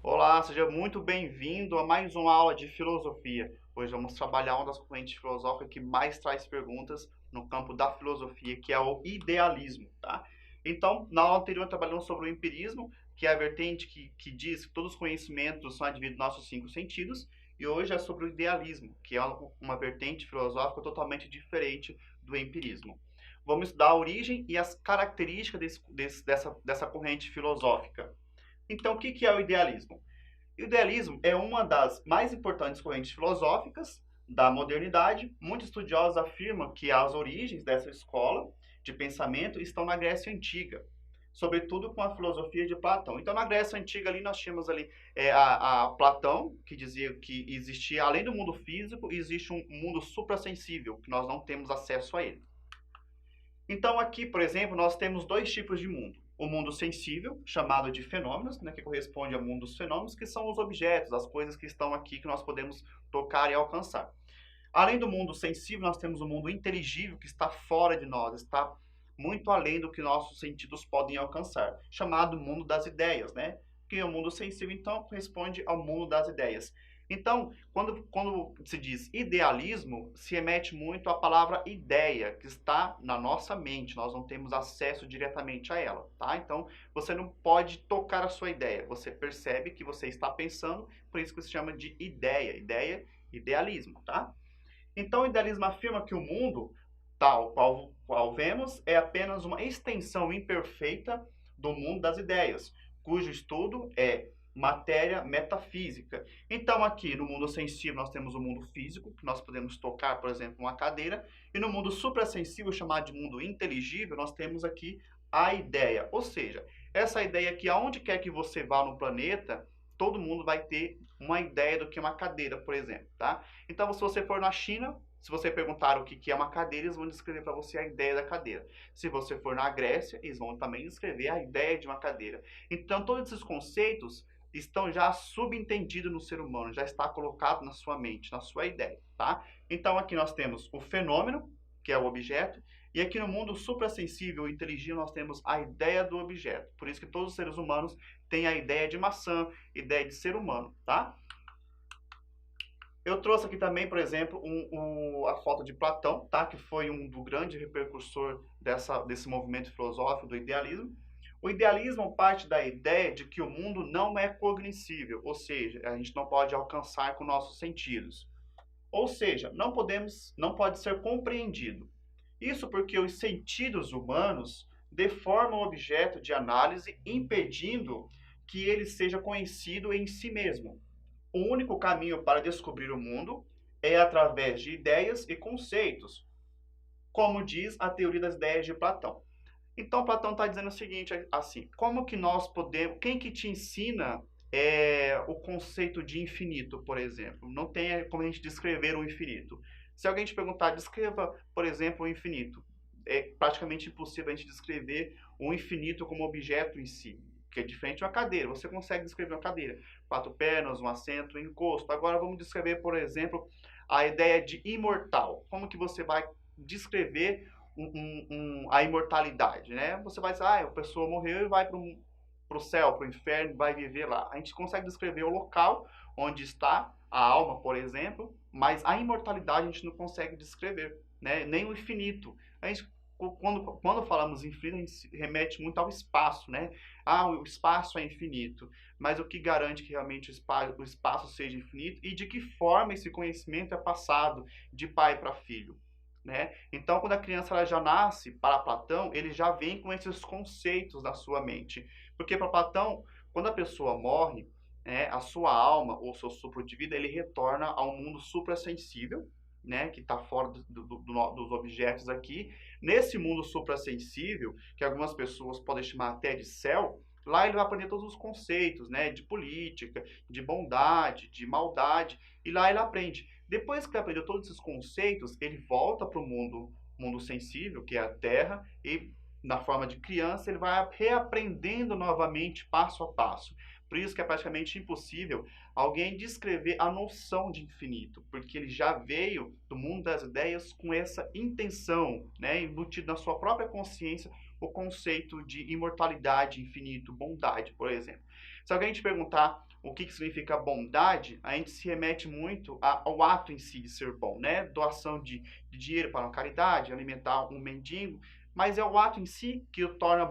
Olá, seja muito bem-vindo a mais uma aula de filosofia. Hoje vamos trabalhar uma das correntes filosóficas que mais traz perguntas no campo da filosofia, que é o idealismo, tá? Então, na aula anterior trabalhamos sobre o empirismo, que é a vertente que diz que todos os conhecimentos são advindos dos nossos cinco sentidos, e hoje é sobre o idealismo, que é uma vertente filosófica totalmente diferente do empirismo. Vamos estudar a origem e as características dessa corrente filosófica. Então, o que é o idealismo? O idealismo é uma das mais importantes correntes filosóficas da modernidade. Muitos estudiosos afirmam que as origens dessa escola de pensamento estão na Grécia Antiga, sobretudo com a filosofia de Platão. Então, na Grécia Antiga, ali nós tínhamos ali a Platão, que dizia que existia, além do mundo físico, existe um mundo suprassensível, que nós não temos acesso a ele. Então, aqui, por exemplo, nós temos dois tipos de mundo. O mundo sensível, chamado de fenômenos, né, que corresponde ao mundo dos fenômenos, que são os objetos, as coisas que estão aqui, que nós podemos tocar e alcançar. Além do mundo sensível, nós temos o mundo inteligível, que está fora de nós, está muito além do que nossos sentidos podem alcançar, chamado mundo das ideias, né? Que é o mundo sensível, então, corresponde ao mundo das ideias. Então, quando se diz idealismo, se remete muito à palavra ideia, que está na nossa mente, nós não temos acesso diretamente a ela, tá? Então, você não pode tocar a sua ideia, você percebe que você está pensando, por isso que se chama de ideia, idealismo, tá? Então, o idealismo afirma que o mundo, tal qual vemos, é apenas uma extensão imperfeita do mundo das ideias, cujo estudo é matéria metafísica. Então, aqui no mundo sensível, nós temos o mundo físico, que nós podemos tocar, por exemplo, uma cadeira, e no mundo suprassensível, chamado de mundo inteligível, nós temos aqui a ideia. Ou seja, essa ideia que aonde quer que você vá no planeta, todo mundo vai ter uma ideia do que é uma cadeira, por exemplo, tá? Então, se você for na China, se você perguntar o que é uma cadeira, eles vão descrever para você a ideia da cadeira. Se você for na Grécia, eles vão também descrever a ideia de uma cadeira. Então, todos esses conceitos estão já subentendidos no ser humano, já está colocado na sua mente, na sua ideia, tá? Então, aqui nós temos o fenômeno, que é o objeto, e aqui no mundo suprassensível e inteligível nós temos a ideia do objeto. Por isso que todos os seres humanos têm a ideia de maçã, ideia de ser humano, tá? Eu trouxe aqui também, por exemplo, a foto de Platão, tá? Que foi do grande repercussor desse movimento filosófico do idealismo. O idealismo parte da ideia de que o mundo não é cognoscível, ou seja, a gente não pode alcançar com nossos sentidos. Ou seja, não pode ser compreendido. Isso porque os sentidos humanos deformam o objeto de análise, impedindo que ele seja conhecido em si mesmo. O único caminho para descobrir o mundo é através de ideias e conceitos, como diz a teoria das ideias de Platão. Então, Platão está dizendo o seguinte, assim, como que nós podemos, quem que te ensina o conceito de infinito, por exemplo? Não tem como a gente descrever o infinito. Se alguém te perguntar, descreva, por exemplo, o infinito, é praticamente impossível a gente descrever o infinito como objeto em si, que é diferente de uma cadeira. Você consegue descrever uma cadeira, quatro pernas, um assento, um encosto. Agora vamos descrever, por exemplo, a ideia de imortal. Como que você vai descrever a imortalidade, né? Você vai dizer, a pessoa morreu e vai para o céu, para o inferno, vai viver lá. A gente consegue descrever o local onde está a alma, por exemplo, mas a imortalidade a gente não consegue descrever, né? Nem o infinito. A gente, quando falamos infinito, a gente remete muito ao espaço, né? O espaço é infinito, mas o que garante que realmente o espaço seja infinito e de que forma esse conhecimento é passado de pai para filho? Né? Então, quando a criança ela já nasce, para Platão, ele já vem com esses conceitos na sua mente. Porque para Platão, quando a pessoa morre, né, a sua alma ou seu sopro de vida, ele retorna ao mundo suprassensível, né, que está fora dos objetos aqui. Nesse mundo suprassensível, que algumas pessoas podem chamar até de céu, lá ele vai aprender todos os conceitos, né, de política, de bondade, de maldade, e lá ele aprende. Depois que ele aprendeu todos esses conceitos, ele volta para o mundo sensível, que é a Terra, e na forma de criança, ele vai reaprendendo novamente, passo a passo. Por isso que é praticamente impossível alguém descrever a noção de infinito, porque ele já veio do mundo das ideias com essa intenção, né, embutido na sua própria consciência, o conceito de imortalidade, infinito, bondade, por exemplo. Se alguém te perguntar o que significa bondade, a gente se remete muito ao ato em si de ser bom, né? Doação de dinheiro para uma caridade, alimentar um mendigo, mas é o ato em si que o torna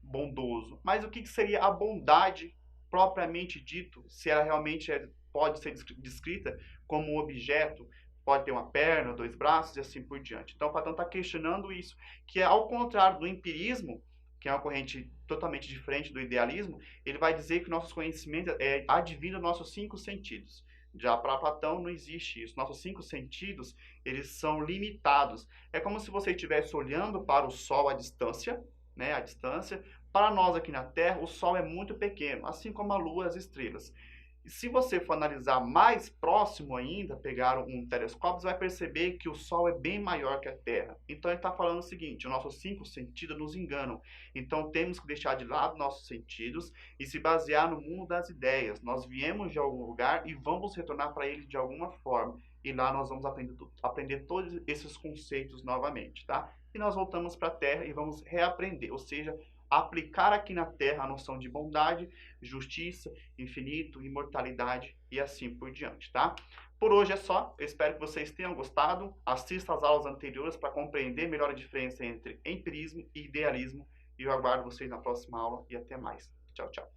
bondoso. Mas o que seria a bondade propriamente dito, se ela realmente pode ser descrita como um objeto, pode ter uma perna, dois braços e assim por diante. Então, Platão está questionando isso, que é ao contrário do empirismo, que é uma corrente totalmente diferente do idealismo, ele vai dizer que nossos conhecimentos advêm dos nossos cinco sentidos. Já para Platão não existe isso. Nossos cinco sentidos, eles são limitados. É como se você estivesse olhando para o Sol à distância, né, à distância. Para nós aqui na Terra, o Sol é muito pequeno, assim como a Lua e as estrelas. E se você for analisar mais próximo ainda, pegar um telescópio, você vai perceber que o Sol é bem maior que a Terra. Então ele está falando o seguinte, os nossos cinco sentidos nos enganam. Então temos que deixar de lado nossos sentidos e se basear no mundo das ideias. Nós viemos de algum lugar e vamos retornar para ele de alguma forma. E lá nós vamos aprender todos esses conceitos novamente, tá? E nós voltamos para a Terra e vamos reaprender, ou seja, aplicar aqui na Terra a noção de bondade, justiça, infinito, imortalidade e assim por diante, tá? Por hoje é só, eu espero que vocês tenham gostado, assista às aulas anteriores para compreender melhor a diferença entre empirismo e idealismo e eu aguardo vocês na próxima aula e até mais. Tchau, tchau.